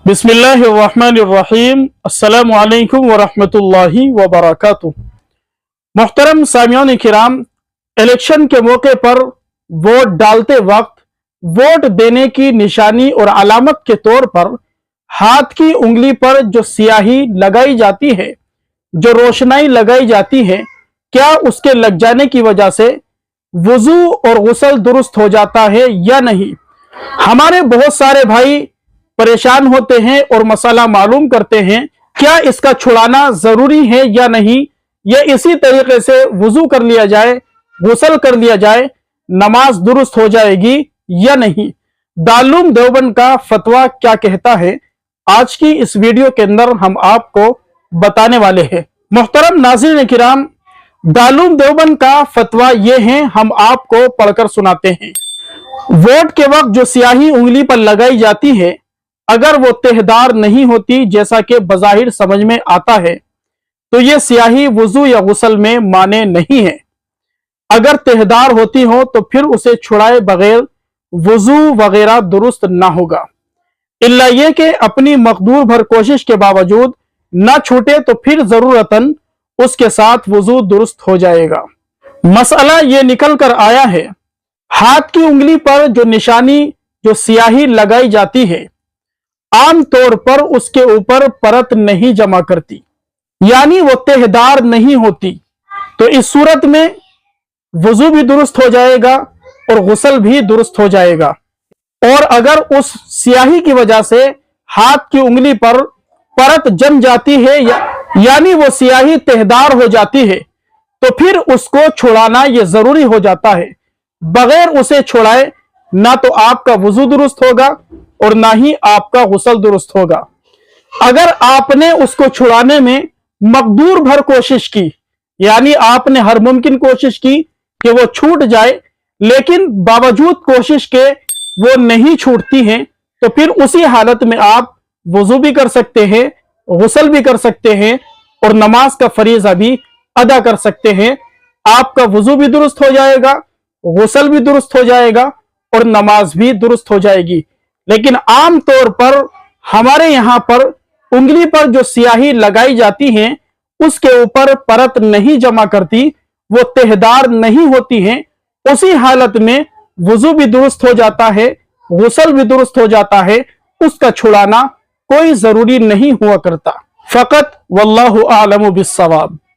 बिस्मिल्लाहिर्रहमानिर्रहीम। अस्सलामु अलैकुम वरहमतुल्लाहि वबरकातुहू। मोहतरम सामियान किराम, इलेक्शन के मौके पर वोट डालते वक्त वोट देने की निशानी और अलामत के तौर पर हाथ की उंगली पर जो स्याही लगाई जाती है, जो रोशनाई लगाई जाती है, क्या उसके लग जाने की वजह से वुजू और गुस्ल दुरुस्त हो जाता है या नहीं? हमारे बहुत सारे भाई परेशान होते हैं और मसला मालूम करते हैं, क्या इसका छुड़ाना जरूरी है या नहीं, या इसी तरीके से वुजू कर लिया जाए, गुस्ल कर लिया जाए, नमाज दुरुस्त हो जाएगी या नहीं? दारुल उलूम देवबंद का फतवा क्या कहता है, आज की इस वीडियो के अंदर हम आपको बताने वाले हैं। मोहतरम नाज़रीन किराम, दारुल उलूम देवबंद का फतवा ये है, हम आपको पढ़कर सुनाते हैं। वोट के वक्त जो स्याही उंगली पर लगाई जाती है, अगर वो तहदार नहीं होती जैसा कि बज़ाहिर समझ में आता है, तो ये स्याही वुजू या गुस्ल में माने नहीं है। अगर तहदार होती हो तो फिर उसे छुड़ाए बगैर वुजू वगैरह दुरुस्त ना होगा। इल्ला ये कि अपनी मकदूर भर कोशिश के बावजूद ना छूटे तो फिर जरूरतन उसके साथ वुजू दुरुस्त हो जाएगा। मसला ये निकल कर आया है, हाथ की उंगली पर जो निशानी, जो स्याही लगाई जाती है, आम तौर पर उसके ऊपर परत नहीं जमा करती, यानी वो तहदार नहीं होती। तो इस सूरत में वुजू भी दुरुस्त हो जाएगा और गुस्ल भी दुरुस्त हो जाएगा। और अगर उस स्याही की वजह से हाथ की उंगली पर परत जम जाती है, यानी वो स्याही तहदार हो जाती है, तो फिर उसको छुड़ाना ये जरूरी हो जाता है। बगैर उसे छुड़ाए ना तो आपका वुजू दुरुस्त होगा और ना ही आपका गुस्ल दुरुस्त होगा। अगर आपने उसको छुड़ाने में मकदूर भर कोशिश की, यानी आपने हर मुमकिन कोशिश की कि वो छूट जाए, लेकिन बावजूद कोशिश के वो नहीं छूटती हैं, तो फिर उसी हालत में आप वुजू भी कर सकते हैं, गुस्ल भी कर सकते हैं और नमाज का फरीजा भी अदा कर सकते हैं। आपका वुजू भी दुरुस्त हो जाएगा, गुस्ल भी दुरुस्त हो जाएगा और नमाज भी दुरुस्त हो जाएगी। लेकिन आम तौर पर हमारे यहां पर उंगली पर जो स्याही लगाई जाती है, उसके ऊपर परत नहीं जमा करती, वो तहदार नहीं होती है। उसी हालत में वुजू भी दुरुस्त हो जाता है, गुस्ल भी दुरुस्त हो जाता है, उसका छुड़ाना कोई जरूरी नहीं हुआ करता। फकत वल्लाहु आलमु बिस्सवाब।